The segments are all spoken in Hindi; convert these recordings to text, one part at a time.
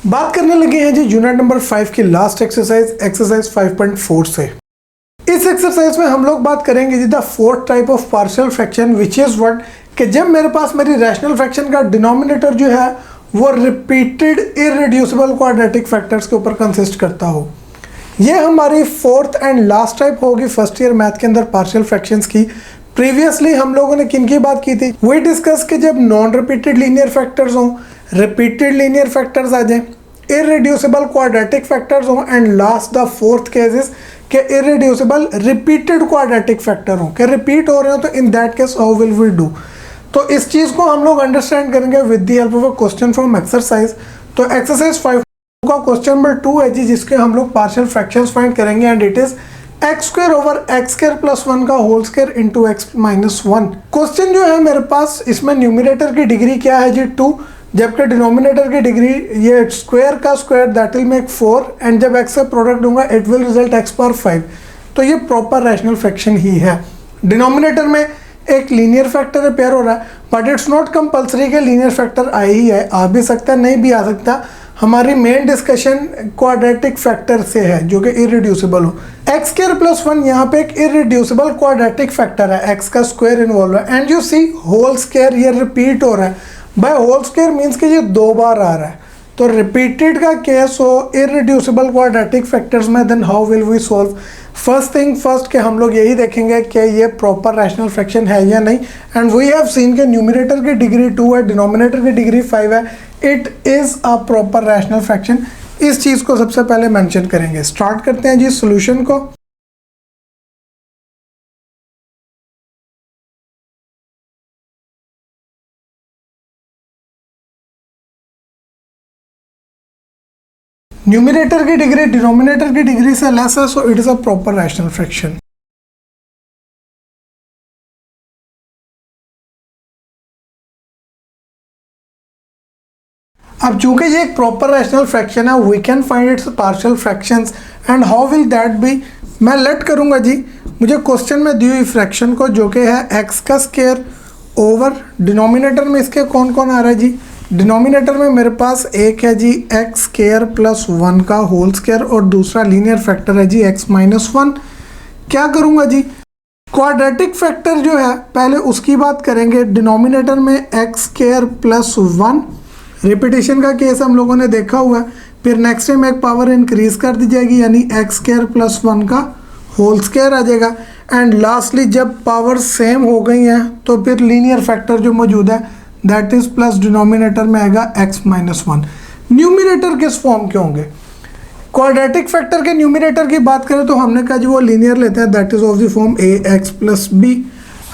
बात करने लगे हैं जी यूनिट नंबर 5 की लास्ट एक्सरसाइज 5.4 से। इस एक्सरसाइज में हम लोग बात करेंगे जी the fourth type of partial fraction which is what कि जब मेरे पास मेरी रैशनल फ्रैक्शन का डिनोमिनेटर जो है वो रिपीटेड इररिड्यूसिबल क्वाड्रेटिक फैक्टर्स के ऊपर कंसिस्ट करता हो। ये हमारी फोर्थ एंड लास्ट टाइप होगी फर्स्ट ईयर मैथ के अंदर पार्शियल फ्रैक्शंस की। प्रीवियसली हम लोगों ने किन की बात की थी, वही डिस्कस कि जब नॉन रिपीटेड लीनियर फैक्टर्स हों, रिपीटेड लीनियर फैक्टर्स आ जाएं, इररिड्यूसिबल क्वाड्रेटिक फैक्टर्स हों and last the fourth cases के इररिड्यूसिबल रिपीटेड क्वाड्रेटिक फैक्टर हों, कि रिपीट हो रहे हो तो in that case how will we do. तो इस चीज़ को हम लोग अंडरस्टैंड करेंगे with the help of a question from exercise. तो एक्सरसाइज 5 का क्वेश्चन नंबर 2 है जी, जिसके हम लोग पार्शियल फ्रैक्शंस फाइंड करेंगे and it is X square over X square plus 1 का whole square into x minus 1। Question जो है मेरे पास इसमें न्यूमिनेटर की डिग्री क्या है जी 2, जबकि डिनोमिनेटर की डिग्री ये स्क्वायर का square that will make 4 and जब एक्स से प्रोडक्ट दूंगा it will result x power 5। तो ये प्रॉपर रैशनल फ्रैक्शन ही है। डिनोमिनेटर में एक लीनियर फैक्टर पेयर हो रहा है बट इट्स नॉट कंपल्सरी कि लीनियर फैक्टर आए ही है, आ भी सकता है नहीं भी आ सकता। हमारी मेन डिस्कशन क्वाड्रेटिक फैक्टर से है जो कि इररिड्यूसिबल हो। एक्स स्क्वायर प्लस 1 यहाँ पे एक इररिड्यूसिबल क्वाड्रेटिक फैक्टर है, एक्स का स्क्वायर इन्वॉल्व है and you see whole square ये रिपीट हो रहा है। बाय होल स्क्वायर मीन्स कि ये 2 बार आ रहा है। तो रिपीटेड का केस हो इररिड्यूसिबल क्वाड्रेटिक फैक्टर्स में, then how will we solve. First thing first कि हम लोग यही देखेंगे कि ये प्रॉपर रैशनल फ्रैक्शन है या नहीं। एंड वी हैव सीन के न्यूमिनेटर की डिग्री 2 है, डिनोमिनेटर की डिग्री 5 है, it is a proper rational fraction. इस चीज़ को सबसे पहले मेंशन करेंगे। स्टार्ट करते हैं जी सॉल्यूशन को। न्यूमिनेटर की डिग्री डिनोमिनेटर की डिग्री से लेस है, so it is a proper rational fraction. अब चूंकि ये एक प्रॉपर रैशनल फ्रैक्शन है we can find its partial fractions and how will that be. मैं लेट करूंगा जी मुझे क्वेश्चन में दी हुई फ्रैक्शन को जो कि है एक्स का स्क्वायर ओवर डिनोमिनेटर में इसके कौन कौन आ रहा है जी। डिनोमिनेटर में मेरे पास एक है जी एक्स स्क्वायर प्लस 1 का होल स्क्वायर और दूसरा लीनियर फैक्टर है जी एक्स माइनस 1। क्या करूँगा जी, क्वाड्रेटिक फैक्टर जो है पहले उसकी बात करेंगे। डिनोमिनेटर में एक्स स्क्वायर प्लस 1, रिपीटेशन का केस हम लोगों ने देखा हुआ है। फिर नेक्स्ट टाइम एक पावर इंक्रीज कर दी जाएगी यानी एक्स स्क्वायर प्लस 1 का होल स्क्वायर आ जाएगा एंड लास्टली जब पावर सेम हो गई हैं तो फिर लीनियर फैक्टर जो मौजूद है दैट इज प्लस डिनोमिनेटर में आएगा एक्स माइनस 1। न्यूमिनेटर किस फॉर्म के होंगे, क्वाड्रेटिक फैक्टर के न्यूमिनेटर की बात करें तो हमने कहा जी वो लीनियर लेते हैं that is of the form A x plus B.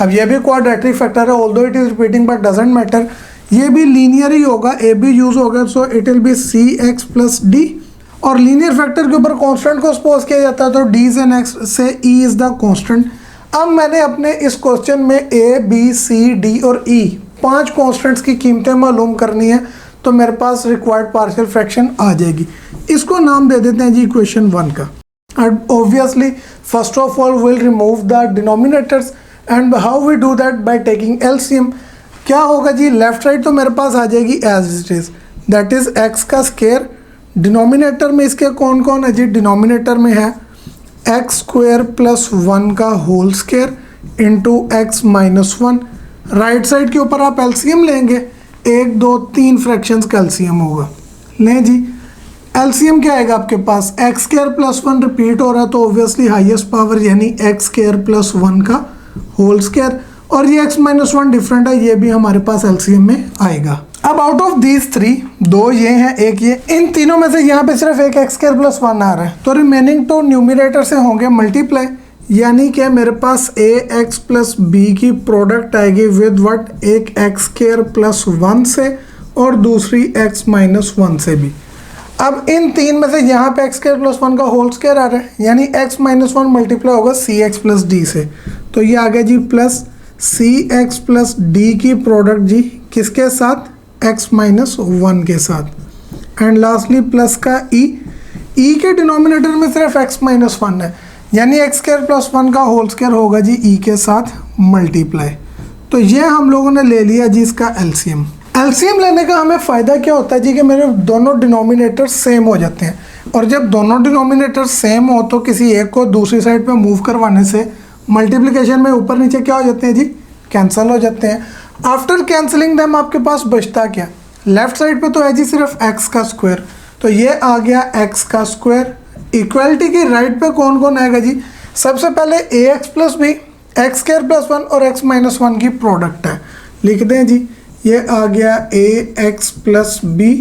अब ये भी क्वाड्रेटिक फैक्टर है although it is repeating but doesn't matter, ये भी लीनियर ही होगा, ए भी यूज होगा so it will be C x plus D. और लीनियर फैक्टर के ऊपर कांस्टेंट को सपोज किया जाता है तो डी एंड एक्स से ई इज द कांस्टेंट। अब मैंने अपने इस क्वेश्चन में ए बी सी डी और ई 5 कांस्टेंट्स की कीमतें मालूम करनी है तो मेरे पास रिक्वायर्ड पार्शियल फ्रैक्शन आ जाएगी। इसको नाम दे देते हैं जी इक्वेशन 1 का। And obviously first of all will remove the denominators and how we do that by taking LCM. क्या होगा जी, लेफ्ट राइट तो मेरे पास आ जाएगी as it is that is X का स्क्वायर। डिनोमिनेटर में इसके कौन कौन है जी, डिनोमिनेटर में है एक्स स्क्वायर प्लस 1 का whole square into x minus 1। Right side के ऊपर आप एलसीएम लेंगे, 1 2 3 फ्रैक्शंस का एलसीएम होगा। लें जी एलसीएम क्या आएगा आपके पास, एक्स स्क्वायर प्लस 1 रिपीट हो रहा है तो ऑब्वियसली हाईएस्ट पावर यानी एक्स स्क्वायर प्लस 1 का होल स्क्वायर और ये x माइनस 1 डिफरेंट है, ये भी हमारे पास एलसीएम में आएगा। अब आउट ऑफ दीज 3 2 ये हैं एक ये, इन तीनों में से यहाँ पे सिर्फ एक एक्स स्क्वायर प्लस 1 आ रहा है तो रिमेनिंग तो न्यूमिनेटर से होंगे मल्टीप्लाई यानी कि मेरे पास ए एक्स प्लस बी की प्रोडक्ट आएगी विद व्हाट, एक एक्स स्क्वायर प्लस 1 से और दूसरी एक्स माइनस 1 से भी। अब इन 3 में से यहाँ पे एक्स स्क्वायर प्लस 1 का होल स्क्वायर आ रहा है यानी एक्स माइनस 1 मल्टीप्लाई होगा सी एक्स प्लस डी से, तो ये आ गया जी प्लस सी एक्स प्लस डी की प्रोडक्ट जी किसके साथ, एक्स माइनस 1 के साथ। एंड लास्टली प्लस का ई के डिनोमिनेटर में सिर्फ एक्स माइनस 1 है यानी एक्स स्क्वायर प्लस 1 का होल स्क्वायर होगा जी ई के साथ मल्टीप्लाई। तो ये हम लोगों ने ले लिया जी इसका एलसीएम। एलसीएम लेने का हमें फ़ायदा क्या होता है जी कि मेरे दोनों डिनोमिनेटर सेम हो जाते हैं, और जब दोनों डिनोमिनेटर सेम हो तो किसी एक को दूसरी साइड पे मूव करवाने से मल्टीप्लिकेशन में ऊपर नीचे क्या हो जाते हैं जी, कैंसिल हो जाते हैं। आफ्टर कैंसिलिंग दैम आपके पास बचता क्या, लेफ्ट साइड पे तो है जी सिर्फ एक्स का स्क्वायर, तो ये आ गया एक्स का स्क्वायर। इक्वालिटी की राइट पे कौन कौन आएगा जी, सबसे पहले a x plus B, x square plus one और एक्स माइनस वन की प्रोडक्ट है, लिख दें जी, ये आ गया a x plus b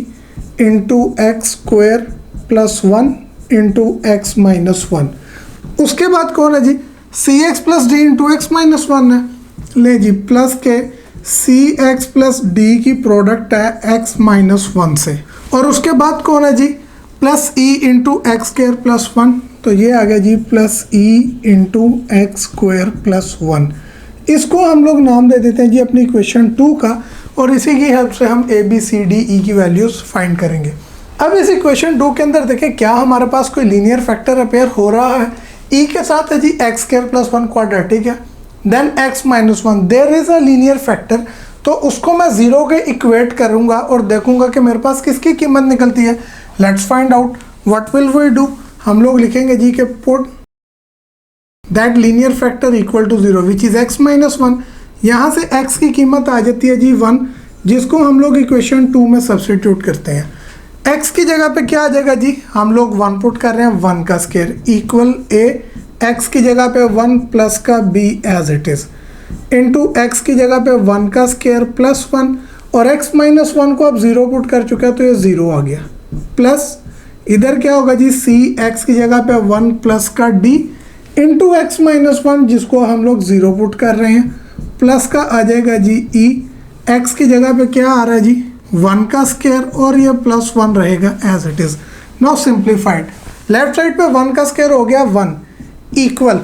into x square plus one into x minus one. उसके बाद कौन है जी, c x plus d into x minus one है, ले जी प्लस के सी एक्स प्लस डी की प्रोडक्ट है एक्स माइनस वन से, और उसके बाद कौन है जी, प्लस ई into x square plus one, तो ये आ गया जी प्लस ई into x square plus one. इसको हम लोग नाम दे देते हैं जी अपनी इक्वेशन 2 का, और इसी की हेल्प से हम ए बी सी डी ई की वैल्यूज़ फाइंड करेंगे। अब इस इक्वेशन 2 के अंदर देखें क्या हमारे पास कोई लीनियर फैक्टर अपेयर हो रहा है, ई के साथ है जी x square plus one quadratic है, then x minus one, there is a linear factor, तो उसको मैं जीरो के इक्वेट करूंगा और देखूंगा कि मेरे पास किसकी कीमत निकलती है। Let's find out what will we do, हम लोग लिखेंगे जी कि put that linear factor equal to zero which is X minus one. यहाँ से x की कीमत आ जाती है जी 1, जिसको हम लोग इक्वेशन 2 में सब्सटीट्यूट करते हैं। x की जगह पे क्या आ जाएगा जी, हम लोग 1 पुट कर रहे हैं, 1 का स्क्वायर इक्वल a, x की जगह पे 1 प्लस का b as it is, into x की जगह पे 1 का स्क्वायर प्लस 1, और x माइनस वन को अब 0 पुट कर चुका है तो ये 0 आ गया, प्लस इधर क्या होगा जी, c x की जगह पे 1 प्लस का d into x minus one, जिसको हम लोग 0 पुट कर रहे हैं, प्लस का आ जाएगा जी ई, एक्स की जगह पे क्या आ रहा है जी 1 का स्क्वायर, और ये प्लस 1 रहेगा as it is. Now simplified, left side पे 1 का स्क्वायर हो गया 1 इक्वल,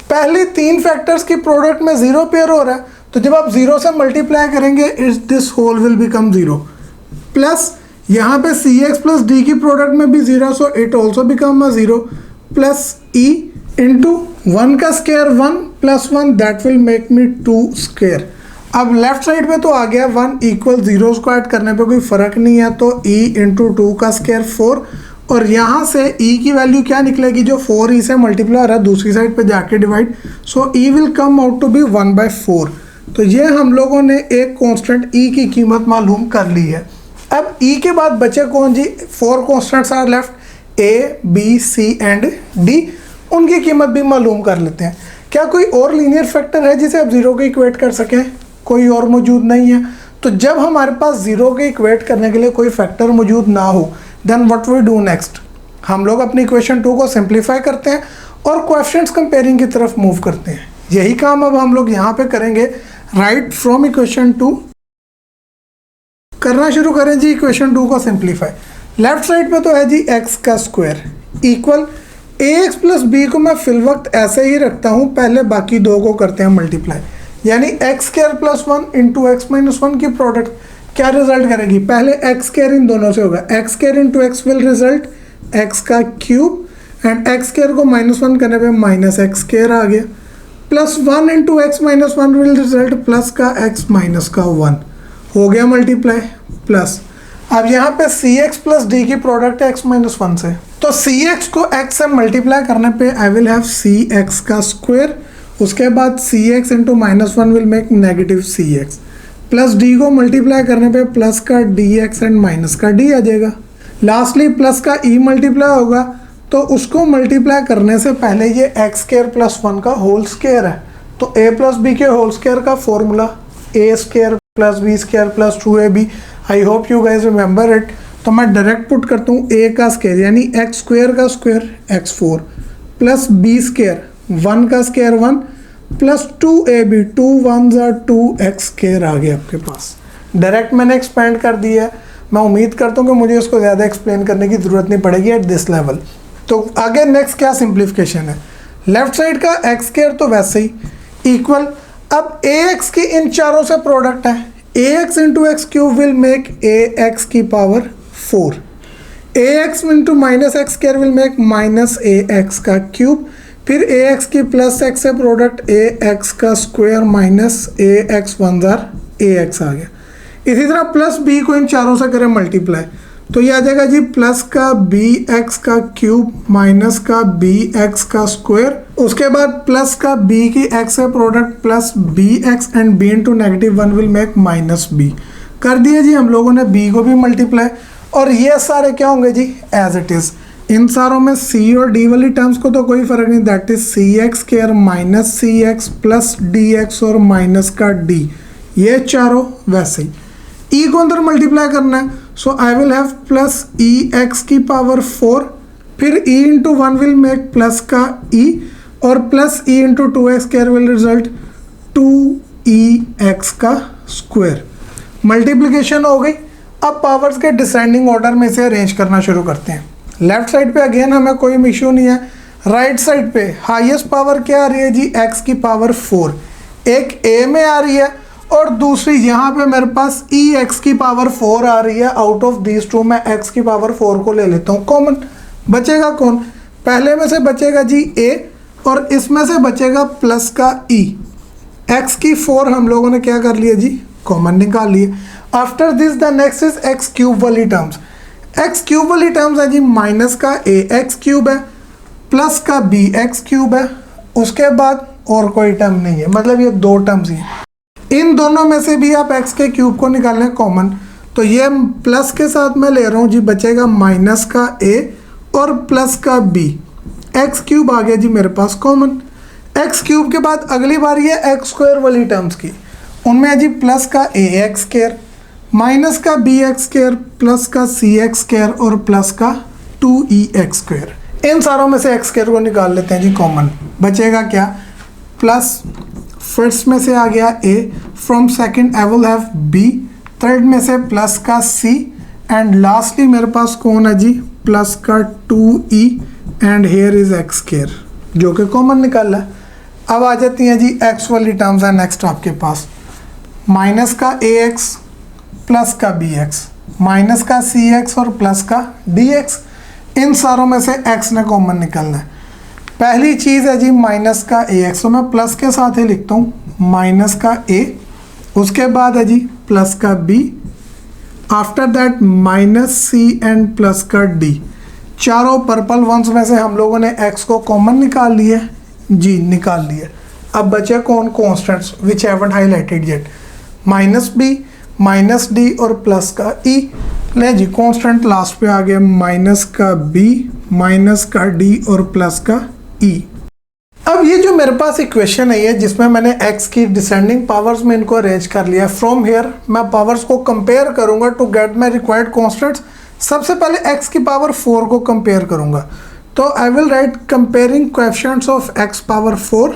पहले 3 फैक्टर्स की प्रोडक्ट में 0 पेयर हो रहा है, तो जब आप 0 से मल्टीप्लाई करेंगे this whole will become 0, plus यहाँ पे सी एक्स प्लस डी की प्रोडक्ट में भी 0, so it also become a 0, plus E into 1 का square 1 plus 1, that will make me 2 square. अब लेफ्ट साइड पे तो आ गया 1 इक्वल 0 को ऐड करने पे कोई फर्क नहीं है, तो e इंटू 2 का स्क्वायर 4, और यहाँ से e की वैल्यू क्या निकलेगी, जो 4 e से मल्टीप्लाई हो रहा है दूसरी साइड पे जाके divide, so e will come out to be 1/4। तो ये हम लोगों ने एक कांस्टेंट e की कीमत मालूम कर ली है। अब e के बाद बचे कौन जी, 4 constants are left, a b c and d, उनकी कीमत भी मालूम कर लेते हैं। क्या कोई और लीनियर फैक्टर है जिसे आप 0 के इक्वेट कर सकें, कोई और मौजूद नहीं है। तो जब हमारे पास 0 के इक्वेट करने के लिए कोई फैक्टर मौजूद ना हो, then what we do next, हम लोग अपनी इक्वेशन 2 को सिंप्लीफाई करते हैं और कोएफिशिएंट्स कंपेयरिंग की तरफ मूव करते हैं। यही काम अब हम लोग यहाँ पे करेंगे। राइट फ्रॉम इक्वेशन 2 करना शुरू करें जी इक्वेशन 2 को सिंप्लीफाई। लेफ्ट साइड पे तो है जी एक्स का स्क्वायर इक्वल ए एक्स प्लस बी को मैं फिल वक्त ऐसे ही रखता हूँ, पहले बाकी दो को करते हैं मल्टीप्लाई, यानी x square plus 1 into x minus one की प्रोडक्ट क्या रिजल्ट करेगी, पहले एक्स स्क्वायर इन दोनों से होगा, x square into x will result x का क्यूब, एंड एक्स स्क्वायर को -1 करने पे माइनस एक्स स्क्वायर आ गया, plus 1 into x minus one will result plus का एक्स माइनस का 1 हो गया मल्टीप्लाई, प्लस अब यहाँ पे सी एक्स प्लस डी की प्रोडक्ट है एक्स माइनस वन से, तो सी एक्स को एक्स से मल्टीप्लाई करने पे I will have c x का स्क्वायर, उसके बाद c x into -1 will make negative c x, plus d को मल्टीप्लाई करने पे प्लस का डी एक्स एंड माइनस का डी आ जाएगा, लास्टली प्लस का ई मल्टीप्लाई होगा, तो उसको मल्टीप्लाई करने से पहले ये एक्स स्क्वायर प्लस 1 का होल स्क्वायर है, तो ए प्लस बी के होल स्क्वायर का formula A square plus B square plus 2ab, I hope you guys remember it. तो मैं डायरेक्ट पुट करता हूँ ए का स्क्वायर यानी एक्स स्क्वायर का square x4 plus B square 1 का square 1 plus 2ab 2 1s are 2x square आ गया आपके पास। डायरेक्ट मैंने एक्सपेंड कर दिया है, मैं उम्मीद करता हूँ कि मुझे उसको ज़्यादा एक्सप्लेन करने की ज़रूरत नहीं पड़ेगी एट दिस लेवल। तो आगे नेक्स्ट क्या सिंप्लीफिकेशन है, लेफ्ट साइड का एक्स स्क्वायर तो वैसे ही इक्वल, अब ए एक्स की इन चारों से प्रोडक्ट है, a x into x cube will make a x की power 4, a x into minus x square will make minus a x का क्यूब, फिर ए एक्स की प्लस एक्स से प्रोडक्ट ए एक्स का स्क्वायर माइनस ए एक्स 1 जार ए एक्स आ गया। इसी तरह प्लस बी को इन चारों से करें मल्टीप्लाई, तो ये आ जाएगा जी प्लस का बी एक्स का क्यूब माइनस का बी एक्स का स्क्वायर, उसके बाद प्लस का बी की एक्स से product plus B X and B into -1 will make minus B. कर दिया जी हम लोगों ने बी को भी मल्टीप्लाई, और ये सारे क्या होंगे जी एज इट इज। इन सारों में सी और डी वाली टर्म्स को तो कोई फर्क नहीं, that is C X square minus C x plus D X और माइनस का डी, ये चारों वैसे ही। ई को अंदर मल्टीप्लाई करना है, so I will have plus e x की पावर 4, फिर e into 1 will make plus का ई, और plus E into 2x square will result 2e(x) का स्क्वायर। मल्टीप्लिकेशन हो गई। अब पावर्स के डिसेंडिंग ऑर्डर में से अरेंज करना शुरू करते हैं। लेफ्ट साइड पे अगेन हमें कोई इशू नहीं है। राइट साइड पे हाईएस्ट पावर क्या आ रही है जी x की पावर 4, एक a में आ रही है और दूसरी यहाँ पे मेरे पास ex की पावर 4 आ रही है। आउट ऑफ दीज टू मैं x की पावर 4 को ले लेता हूँ कॉमन। बचेगा कौन? पहले में से बचेगा जी a और इसमें से बचेगा प्लस का e। x की 4 हम लोगों ने क्या कर लिया जी कॉमन निकाल लिए। After this the next is x cube वाली टर्म्स। एक्स क्यूब वाली टर्म्स है जी माइनस का ए एक्स क्यूब है प्लस का बी एक्स क्यूब है, उसके बाद और कोई टर्म नहीं है, मतलब ये दो टर्म्स ही हैं। इन दोनों में से भी आप एक्स के क्यूब को निकालना है कॉमन, तो ये प्लस के साथ मैं ले रहा हूँ जी, बचेगा माइनस का ए और प्लस का बी। एक्स क्यूब आ गया जी मेरे पास कॉमन। एक्स क्यूब के बाद अगली बारी है एक्स स्क्वायर वाली टर्म्स की, उनमें है जी प्लस का ए एक्स स्क्वायर माइनस का बी एक्स स्क्वायर प्लस का सी एक्स स्क्वायर और प्लस का 2e(x) स्क्वायर। इन सारों में से एक्स स्क्वायर को निकाल लेते हैं जी कॉमन। बचेगा क्या? प्लस फर्स्ट में से आ गया a, from second I will have b, third में से प्लस का c एंड लास्टली मेरे पास कौन है जी प्लस का 2e and here is X square, जो कि कॉमन निकाला है। अब आ जाती हैं जी x वाली टर्म्स है नेक्स्ट आपके पास, माइनस का ax प्लस का bx माइनस का cx और प्लस का dx। इन सारों में से x ने कॉमन निकलना है। पहली चीज़ है जी माइनस का ax, तो मैं प्लस के साथ ही लिखता हूँ माइनस का a, उसके बाद है जी प्लस का b, after that minus c and plus का d। चारों पर्पल वंस में से हम लोगों ने x को कॉमन निकाल लिया जी, निकाल लिया। अब बचे कौन? Constants which haven't highlighted yet, minus b minus d और प्लस का ई। ले जी कांस्टेंट लास्ट पे आ गया माइनस का बी माइनस का डी और प्लस का ई। अब ये जो मेरे पास इक्वेशन है ये जिसमें मैंने x की डिसेंडिंग पावर्स में इनको अरेंज कर लिया। फ्रॉम हियर मैं पावर्स को कंपेयर करूंगा to get my required constants. सबसे पहले x की पावर 4 को कंपेयर करूंगा, तो I will write comparing coefficients of x power 4।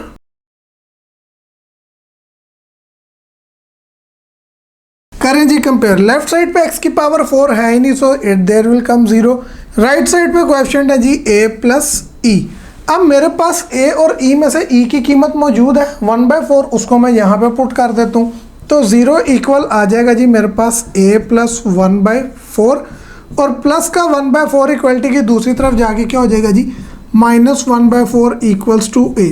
करें जी कंपेयर। लेफ्ट साइड पे x की पावर 4 है ही नहीं, so it there will come 0। Right side पे कोएफिशिएंट है जी a प्लस e। अब मेरे पास a और e में से e की कीमत मौजूद है 1/4, उसको मैं यहाँ पे पुट कर देता हूँ, तो 0 इक्वल आ जाएगा जी मेरे पास a प्लस 1/4 और प्लस का 1/4 इक्वलिटी की दूसरी तरफ जाके क्या हो जाएगा जी माइनस 1/4 इक्वल्स टू a।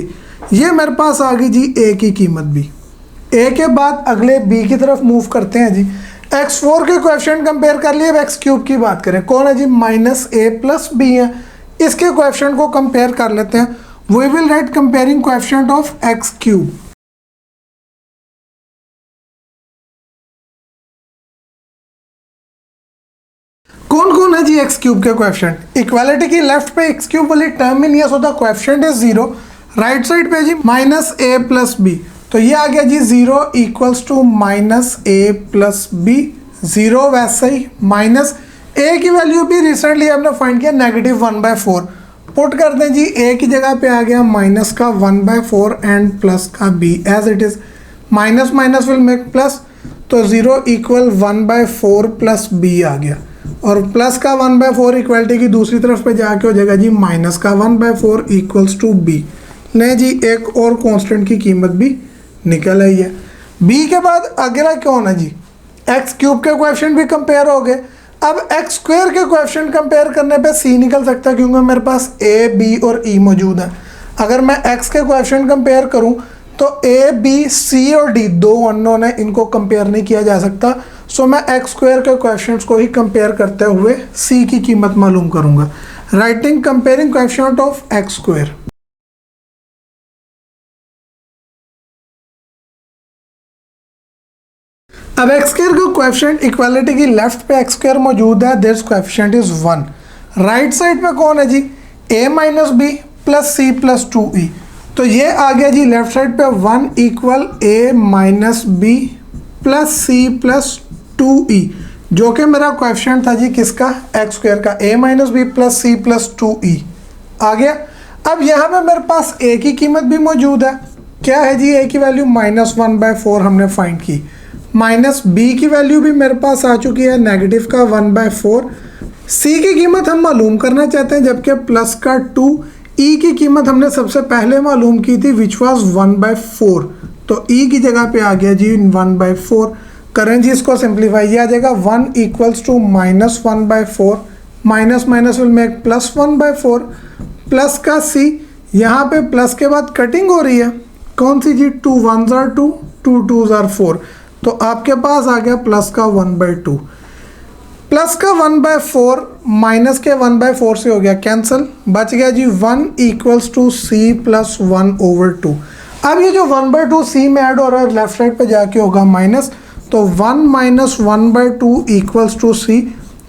ये मेरे पास आ गई जी a की कीमत भी। a के बाद अगले b की तरफ मूव करते हैं जी। x4 के कोएफिशिएंट कंपेयर कर लिए। अब x क्यूब की बात करें, कौन है जी माइनस a प्लस b है, इसके कोएफिशिएंट को कंपेयर कर लेते हैं। We will write comparing coefficient of x cube. कौन कौन है जी x क्यूब के कोएफिशिएंट? इक्वालिटी की लेफ्ट पे x क्यूब वाली टर्म ही नहीं है, so the coefficient is 0। Right side पे जी माइनस a प्लस b, तो ये आ गया जी 0 equals to minus a plus B. 0 वैसे ही माइनस a की वैल्यू भी रिसेंटली हमने फाइंड किया -1/4। पुट कर दें जी a की जगह पे आ गया माइनस का 1/4 एंड प्लस का b as it is. Minus minus will make plus, तो 0 इक्वल 1/4 प्लस b आ गया, और प्लस का 1/4 इक्वलिटी की दूसरी तरफ पे जाके हो जाएगा जी माइनस का 1/4 इक्वल्स टू b। नहीं जी एक और कांस्टेंट की कीमत भी निकल आई है। b के बाद अगला कौन है जी एक्स क्यूब के कोएफिशिएंट भी कंपेयर हो गए। अब एक्स स्क्वायर के कोएफिशिएंट कंपेयर करने पे c निकल सकता है क्योंकि मेरे पास a b और e मौजूद है। अगर मैं x के कोएफिशिएंट कंपेयर करूं तो a b c और d दो अननोन है, इनको कंपेयर नहीं किया जा सकता। सो मैं एक्स स्क्वायर के कोएफिशिएंट्स को ही कंपेयर करते हुए सी की कीमत मालूम करूंगा। Writing comparing coefficient of X square. अब एक्स स्क्वायर का कोएफिशिएंट इक्वालिटी की लेफ्ट पे एक्स स्क्वायर मौजूद है, there coefficient is 1। Right side पे कौन है जी, a minus B plus C plus 2e। तो ये आ गया जी लेफ्ट साइड पे 1 equal a minus B plus C plus 2e, जो कि मेरा कोएफिशिएंट था जी किसका, एक्स स्क्वायर का, a minus B plus C plus 2e आ गया। अब यहाँ पे मेरे पास a की कीमत भी मौजूद है, क्या है जी, a की वैल्यू -1/4 हमने फाइंड की, माइनस बी की वैल्यू भी मेरे पास आ चुकी है नेगेटिव का 1/4, सी की कीमत हम मालूम करना चाहते हैं जबकि प्लस का 2, ई की कीमत हमने सबसे पहले मालूम की थी विच वाज 1/4, तो ई की जगह पे आ गया जी 1/4। करें जी इसको सिंप्लीफाई, किया जाएगा 1 equals to -1/4, minus minus will make plus 1/4, plus का सी, यहाँ पे प्लस के बाद कटिंग हो रही है, कौन सी जी, 2 1s are 2, 2 2s are 4, तो आपके पास आ गया प्लस का 1/2, प्लस का 1/4 माइनस के 1/4 से हो गया कैंसिल, बच गया जी 1 इक्वल्स टू सी प्लस 1/2। अब ये जो 1/2 सी में ऐड हो रहा है लेफ्ट साइड पे जाके होगा माइनस, तो 1 माइनस 1/2 इक्वल्स टू सी,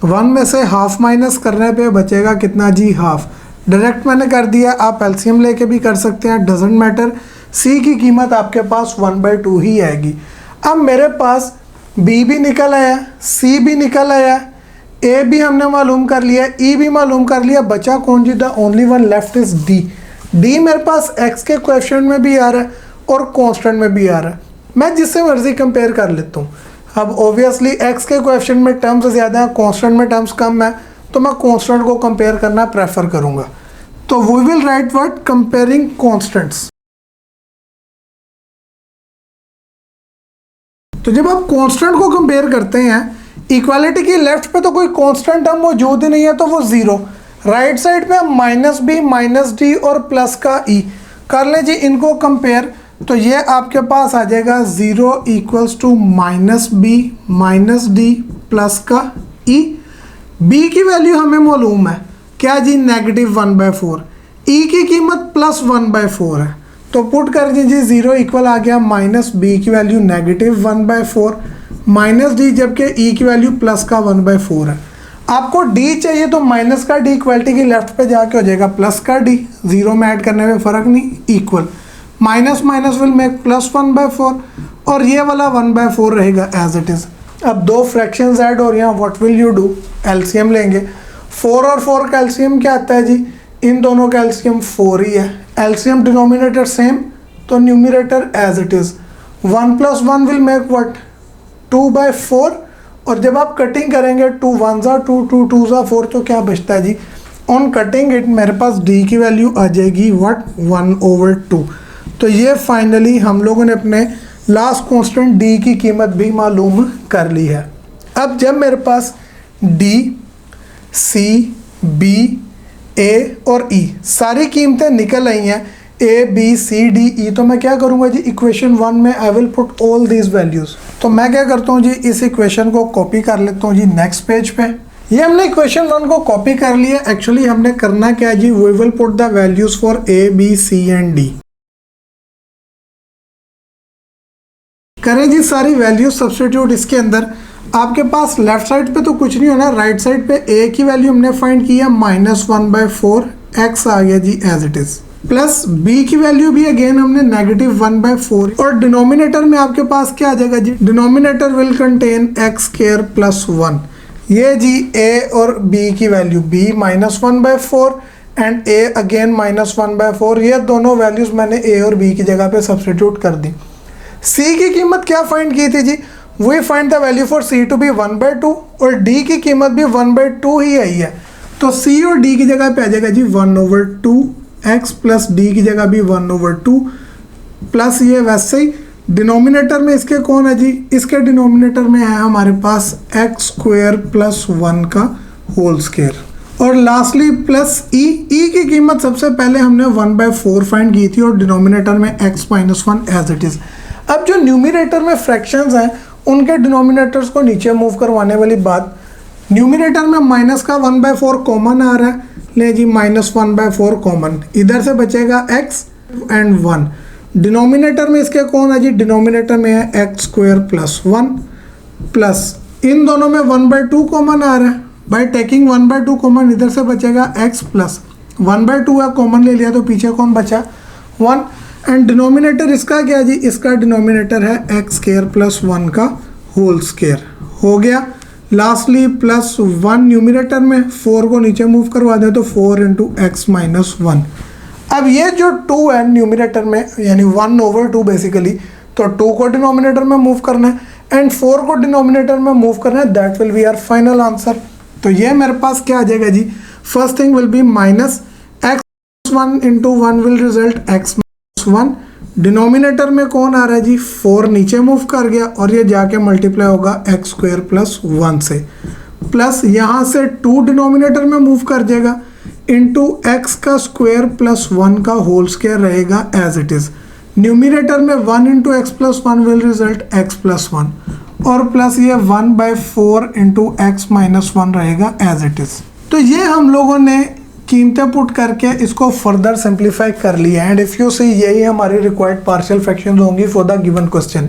1 में से हाफ माइनस करने पे बचेगा कितना जी, हाफ। डायरेक्ट मैंने कर दिया, आप एलसीएम लेके भी कर सकते हैं, डजेंट मैटर। सी की कीमत आपके पास 1/2 ही आएगी। अब मेरे पास बी भी निकल आया, सी भी निकल आया, ए भी हमने मालूम कर लिया, ई भी मालूम कर लिया, बचा कौन जी, the only one left is d. D मेरे पास एक्स के कोएफिशिएंट में भी आ रहा है और कांस्टेंट में भी आ रहा है, मैं जिससे मर्जी कंपेयर कर लेता हूँ। अब ऑब्वियसली एक्स के कोएफिशिएंट में टर्म्स ज़्यादा है, कांस्टेंट में टर्म्स कम है, तो मैं कांस्टेंट को कंपेयर करना प्रेफर करूँगा। तो we will write what, comparing constants. तो जब आप कांस्टेंट को कंपेयर करते हैं, इक्वालिटी की लेफ्ट पे तो कोई कांस्टेंट टर्म मौजूद ही नहीं है, तो वो जीरो। राइट साइड पे हम माइनस बी माइनस डी और प्लस का ई कर लें जी इनको कंपेयर, तो ये आपके पास आ जाएगा 0 equals to minus B minus D plus का ई। बी की वैल्यू हमें मालूम है क्या जी, नेगेटिव 1/4, ई की कीमत प्लस 1/4 है, तो पुट कर दीजिए 0 इक्वल आ गया माइनस बी की वैल्यू नेगेटिव 1/4 माइनस डी, जबकि ई की वैल्यू प्लस का 1/4 है। आपको डी चाहिए तो माइनस का डी इक्वलिटी की लेफ्ट पे जाके हो जाएगा प्लस का डी, 0 में ऐड करने में फ़र्क नहीं, equal minus minus will make plus 1/4 और ये वाला 1/4 रहेगा एज इट इज़। अब दो फ्रैक्शंस ऐड हो रही हैं, what will you do, LCM लेंगे। 4 और 4 का एलसीएम क्या आता है जी, इन दोनों का एलसीएम 4 ही है, एलसीएम डिनोमिनेटर सेम, तो numerator as it is, 1 + 1 will make what, 2/4, और जब आप कटिंग करेंगे 2 1s are 2, 2 2s are 4, तो क्या बचता है जी, ऑन कटिंग इट मेरे पास डी की वैल्यू आ जाएगी व्हाट, 1/2। तो ये फाइनली हम लोगों ने अपने लास्ट कांस्टेंट डी की कीमत भी मालूम कर ली है। अब जब मेरे पास डी, सी, बी, ए और ई सारी कीमतें निकल आई हैं, ए बी सी डी ई, तो मैं क्या करूँगा जी, इक्वेशन 1 में I will put all these values. तो मैं क्या करता हूँ जी, इस इक्वेशन को कॉपी कर लेता हूँ जी नेक्स्ट पेज पे। ये हमने इक्वेशन 1 को कॉपी कर लिया, एक्चुअली हमने करना क्या है जी, we will put the values for a b c and d. करें जी सारी वैल्यूज सब्स्टिट्यूट इसके अंदर। आपके पास लेफ्ट साइड पे तो कुछ नहीं होना, राइट साइड पे ए की वैल्यू हमने फाइंड की है -1/4, एक्स आ गया जी as it is, plus b की वैल्यू भी अगेन हमने -1/4, और डिनोमिनेटर में आपके पास क्या आ जाएगा जी, डिनोमिनेटर विल कंटेन x² + 1। ये जी ए और बी की value, b -1/4 and a again -1/4, ये दोनों वैल्यूज मैंने a और b की जगह पे सब्स्टिट्यूट कर दी। c की कीमत क्या फाइंड की थी जी, we find the value for c to be 1/2 और d की कीमत भी 1/2 ही आई है, तो c और d की जगह पे आ जाएगा जी 1/2, x प्लस d की जगह भी 1/2 प्लस ये वैसे ही डिनोमिनेटर में इसके कौन है जी, इसके डिनोमिनेटर में है हमारे पास x² + 1 का होल स्क्वायर, और लास्टली प्लस ई की कीमत सबसे पहले हमने 1/4 फाइंड की थी और डिनोमिनेटर में x - 1 एज इट इज़। अब जो न्यूमरेटर में फ्रैक्शंस हैं उनके डिनोमिनेटर्स को नीचे मूव करवाने वाली बात। न्यूमिनेटर में माइनस का 1/4 कॉमन आ रहा है, ले जी -1/4 कॉमन, इधर से बचेगा x एंड 1। डिनोमिनेटर में इसके कौन है जी, डिनोमिनेटर में है x² + 1 प्लस इन दोनों में 1/2 कॉमन आ रहा है, बाय टेकिंग 1/2 कॉमन इधर से बचेगा x प्लस 1/2 है कॉमन ले लिया तो पीछे कौन बचा 1। एंड डिनोमिनेटर इसका क्या है जी, इसका डिनोमिनेटर है x² + 1 का होल स्क्वायर हो गया। लास्टली +1 न्यूमिनेटर में, 4 को नीचे मूव करवा दें तो 4 × x - 1। अब ये जो 2 है न्यूमिनेटर में यानी 1/2 बेसिकली, तो 2 को डिनोमिनेटर में मूव करना है एंड 4 को डिनोमिनेटर में मूव करना है, that will be our final answer. तो ये मेरे पास क्या आ जाएगा जी, first thing will be -x1 × 1 will result x - 1। Denominator में कौन आ रहा है जी, 4 नीचे मूव कर गया और ये जाके मल्टीप्लाई होगा x² + 1 से, प्लस यहाँ से 2 डिनोमिनेटर में मूव कर जाएगा इंटू x² + 1 का होल स्क्वायर रहेगा एज इट इज़। न्यूमिनेटर में 1 × x + 1 विल रिजल्ट x + 1 और प्लस ये 1/4 × x - 1 रहेगा एज इट इज़। तो ये हम लोगों ने कीमतें पुट करके इसको फर्दर सिंप्लीफाई कर लिया एंड इफ़ यू सी यही हमारी रिक्वायर्ड पार्शियल फ्रैक्शंस होंगी for the given question.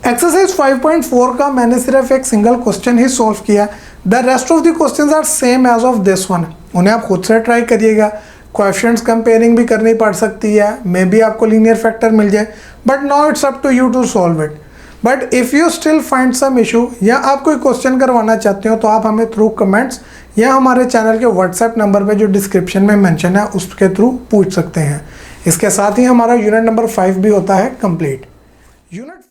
Exercise 5.4 का मैंने सिर्फ एक सिंगल क्वेश्चन ही सॉल्व किया, the rest of the questions are same as of this one. उन्हें आप खुद से ट्राई करिएगा, कोएफिशिएंट्स कंपेयरिंग भी करनी पड़ सकती है, मे बी आपको लीनियर फैक्टर मिल जाए, but now it's up to you to solve it. But if you still find some issue या आप कोई क्वेश्चन करवाना चाहते हो तो आप हमें थ्रू कमेंट्स या हमारे चैनल के व्हाट्सएप नंबर पे जो डिस्क्रिप्शन में मेंशन है उसके थ्रू पूछ सकते हैं। इसके साथ ही हमारा यूनिट नंबर 5 भी होता है कंप्लीट। यूनिट